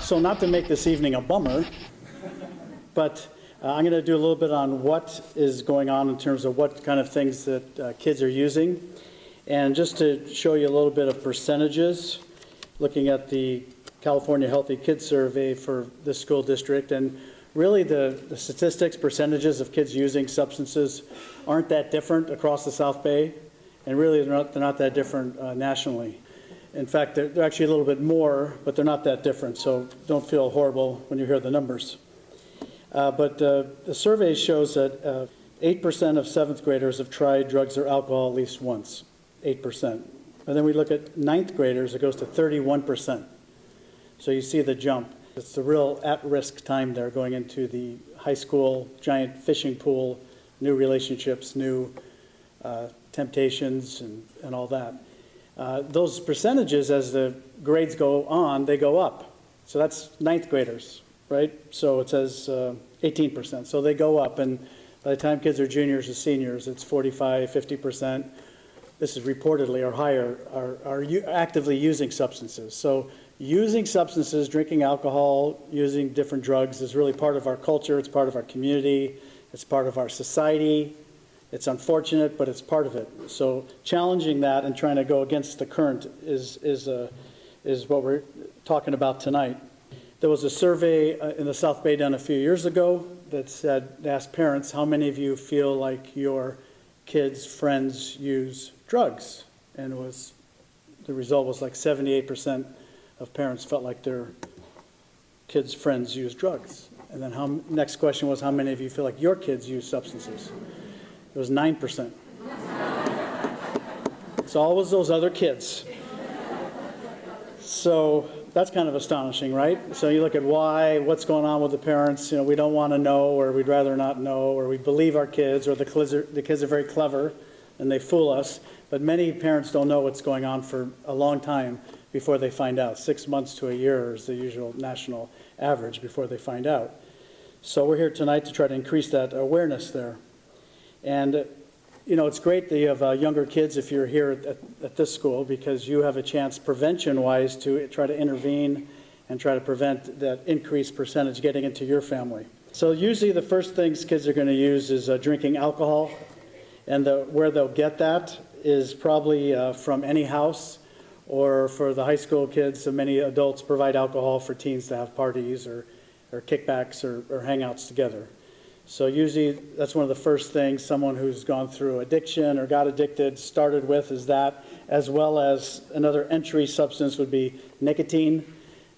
So not to make this evening a bummer, but I'm going to do a little bit on what is going on in terms of what kind of things that kids are using. And just to show you a little bit of percentages, looking at the California Healthy Kids Survey for this school district, and really the statistics, percentages of kids using substances aren't that different across the South Bay, and really they're not that different nationally. In fact, they're actually a little bit more, but they're not that different, so don't feel horrible when you hear the numbers. But the survey shows that 8% of 7th graders have tried drugs or alcohol at least once, 8%. And then we look at 9th graders, it goes to 31%. So you see the jump. It's the real at-risk time there going into the high school, giant fishing pool, new relationships, new temptations, and all that. Those percentages, as the grades go on, they go up. So that's 9th graders, right? So it says 18%. So they go up, and by the time kids are juniors or seniors, it's 45, 50%. This is reportedly or higher, are actively using substances. So using substances, drinking alcohol, using different drugs is really part of our culture. It's part of our community. It's part of our society. It's unfortunate, but it's part of it. So challenging that and trying to go against the current is what we're talking about tonight. There was a survey in the South Bay done a few years ago that asked parents, how many of you feel like your kids' friends use drugs? And the result was like 78% of parents felt like their kids' friends use drugs. And then next question was, how many of you feel like your kids use substances? It was 9%. It's always those other kids. So that's kind of astonishing, right? So you look at what's going on with the parents. We don't want to know, or we'd rather not know, or we believe our kids, or the kids are very clever and they fool us. But many parents don't know what's going on for a long time before they find out. 6 months to a year is the usual national average before they find out. So we're here tonight to try to increase that awareness there. And it's great that you have younger kids if you're here at this school, because you have a chance prevention-wise to try to intervene and try to prevent that increased percentage getting into your family. So usually the first things kids are going to use is drinking alcohol, and where they'll get that is probably from any house, or for the high school kids, so many adults provide alcohol for teens to have parties or kickbacks or hangouts together. So usually that's one of the first things someone who's gone through addiction or got addicted started with, is that, as well as another entry substance would be nicotine.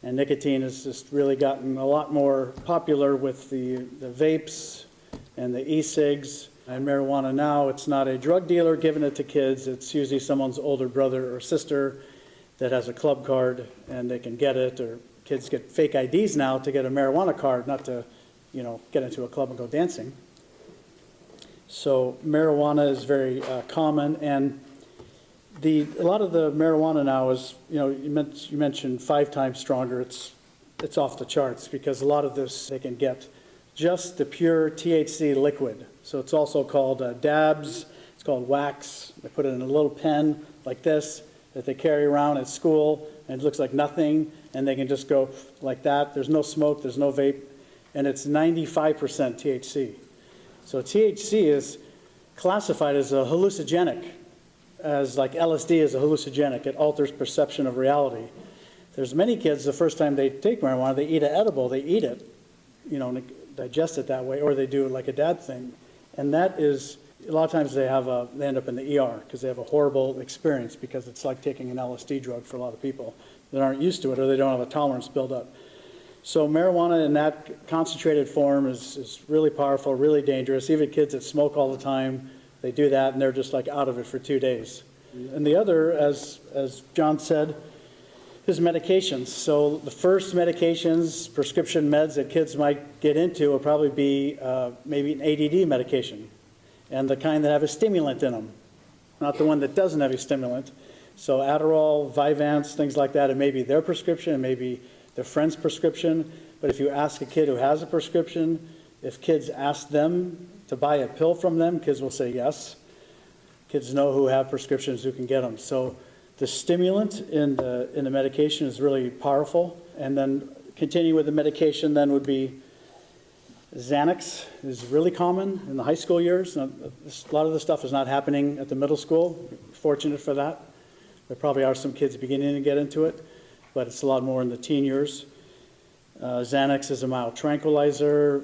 And nicotine has just really gotten a lot more popular with the vapes and the e-cigs. And marijuana now, it's not a drug dealer giving it to kids. It's usually someone's older brother or sister that has a club card and they can get it, or kids get fake IDs now to get a marijuana card, not to get into a club and go dancing. So marijuana is very common, and a lot of the marijuana now is, you mentioned 5 times stronger. It's off the charts, because a lot of this they can get just the pure THC liquid. So it's also called dabs. It's called wax. They put it in a little pen like this that they carry around at school, and it looks like nothing, and they can just go like that. There's no smoke. There's no vape. And it's 95% THC. So THC is classified as a hallucinogenic, as like LSD is a hallucinogenic. It alters perception of reality. There's many kids, the first time they take marijuana, they eat an edible, they eat it, and digest it that way, or they do like a dad thing. And that is, a lot of times they end up in the ER because they have a horrible experience, because it's like taking an LSD drug for a lot of people that aren't used to it, or they don't have a tolerance build up. So marijuana in that concentrated form is really powerful, really dangerous. Even kids that smoke all the time, they do that and they're just like out of it for 2 days. And the other, as John said, is medications. So the first medications, prescription meds that kids might get into will probably be maybe an ADD medication, and the kind that have a stimulant in them, not the one that doesn't have a stimulant. So Adderall, Vyvanse, things like that, it may be their prescription, it may be their friend's prescription. But if you ask a kid who has a prescription, if kids ask them to buy a pill from them, kids will say yes. Kids know who have prescriptions, who can get them. So the stimulant in the medication is really powerful. And then Continuing with the medication then would be Xanax is really common in the high school years. Now, a lot of the stuff is not happening at the middle school. Fortunate for that. There probably are some kids beginning to get into it, but it's a lot more in the teen years. Xanax is a mild tranquilizer,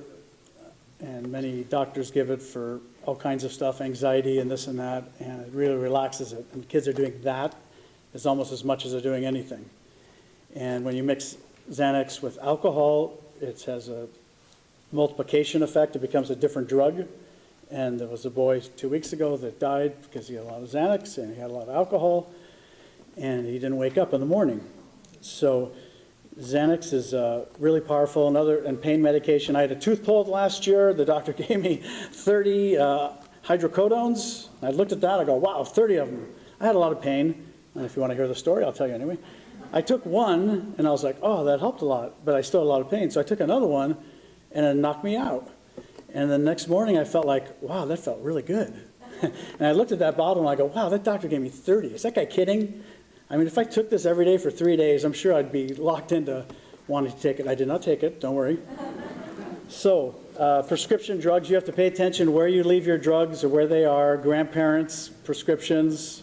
and many doctors give it for all kinds of stuff, anxiety and this and that, and it really relaxes it. And kids are doing that as almost as much as they're doing anything. And when you mix Xanax with alcohol, it has a multiplication effect. It becomes a different drug. And there was a boy 2 weeks ago that died because he had a lot of Xanax and he had a lot of alcohol, and he didn't wake up in the morning. So Xanax is really powerful. And pain medication. I had a tooth pulled last year. The doctor gave me 30 hydrocodones. I looked at that. I go, wow, 30 of them. I had a lot of pain. And if you want to hear the story, I'll tell you anyway. I took one, and I was like, oh, that helped a lot. But I still had a lot of pain. So I took another one, and it knocked me out. And the next morning, I felt like, wow, that felt really good. And I looked at that bottle, and I go, wow, that doctor gave me 30. Is that guy kidding? I mean, if I took this every day for 3 days, I'm sure I'd be locked into wanting to take it. I did not take it, don't worry. So, prescription drugs, you have to pay attention where you leave your drugs or where they are, grandparents, prescriptions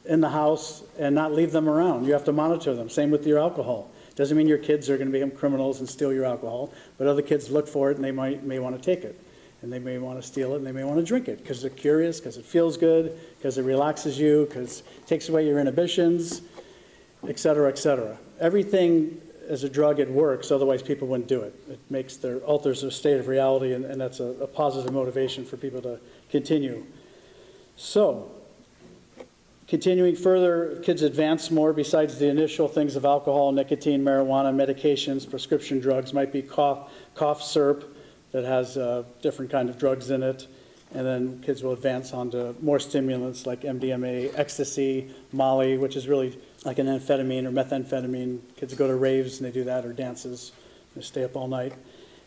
in the house, and not leave them around. You have to monitor them. Same with your alcohol. Doesn't mean your kids are going to become criminals and steal your alcohol, but other kids look for it and they may want to take it. And they may want to steal it, and they may want to drink it because they're curious, because it feels good, because it relaxes you, because it takes away your inhibitions, et cetera, et cetera. Everything as a drug, it works, otherwise people wouldn't do it. It alters their state of reality, and that's a positive motivation for people to continue. So, continuing further, kids advance more besides the initial things of alcohol, nicotine, marijuana, medications, prescription drugs, might be cough syrup, that has different kind of drugs in it, and then kids will advance on to more stimulants like MDMA, ecstasy, Molly, which is really like an amphetamine or methamphetamine. Kids go to raves and they do that, or dances, they stay up all night.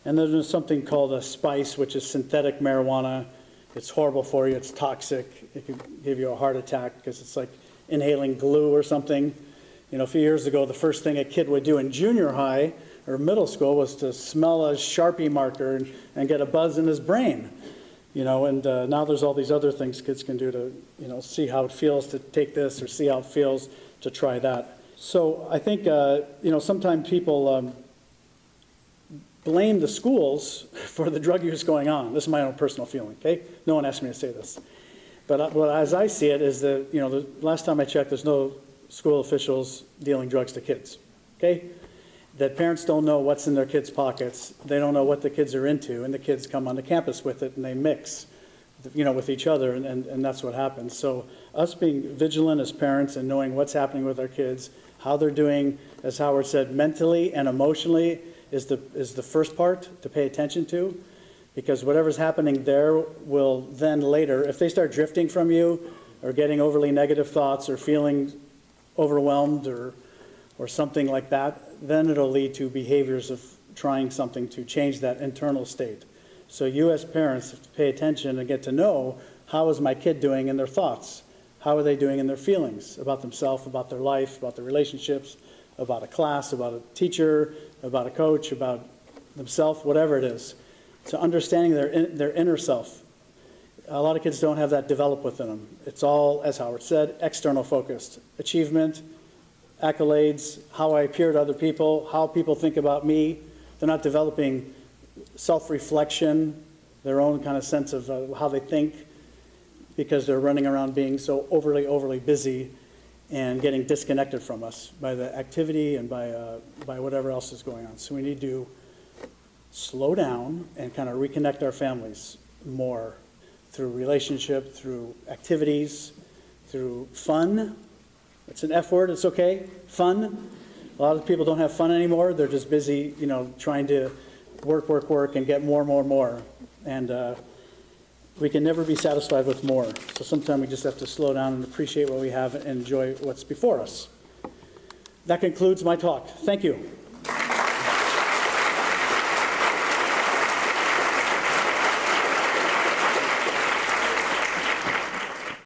And then there's something called a spice, which is synthetic marijuana. It's horrible for you, it's toxic, it can give you a heart attack because it's like inhaling glue or something. You know, a few years ago, the first thing a kid would do in junior high or middle school was to smell a Sharpie marker and get a buzz in his brain, you know, and now there's all these other things kids can do to, you know, see how it feels to take this or see how it feels to try that. So I think, you know, sometimes people blame the schools for the drug use going on. This is my own personal feeling, okay? No one asked me to say this. But well, as I see it is that, you know, the last time I checked, there's no school officials dealing drugs to kids, okay? That parents don't know what's in their kids' pockets. They don't know what the kids are into, and the kids come onto campus with it, and they mix, you know, with each other, and that's what happens. So us being vigilant as parents and knowing what's happening with our kids, how they're doing, as Howard said, mentally and emotionally is the first part to pay attention to, because whatever's happening there will then later, if they start drifting from you or getting overly negative thoughts or feeling overwhelmed or something like that, then it'll lead to behaviors of trying something to change that internal state. So you as parents have to pay attention and get to know, how is my kid doing in their thoughts? How are they doing in their feelings about themselves, about their life, about their relationships, about a class, about a teacher, about a coach, about themselves, whatever it is. So understanding their inner self. A lot of kids don't have that developed within them. It's all, as Howard said, external focused. Achievement, accolades, how I appear to other people, how people think about me. They're not developing self-reflection, their own kind of sense of how they think, because they're running around being so overly busy and getting disconnected from us by the activity and by whatever else is going on. So we need to slow down and kind of reconnect our families more through relationship, through activities, through fun. It's an F word, it's okay. Fun. A lot of people don't have fun anymore. They're just busy, you know, trying to work, and get more. And we can never be satisfied with more. So sometimes we just have to slow down and appreciate what we have and enjoy what's before us. That concludes my talk. Thank you.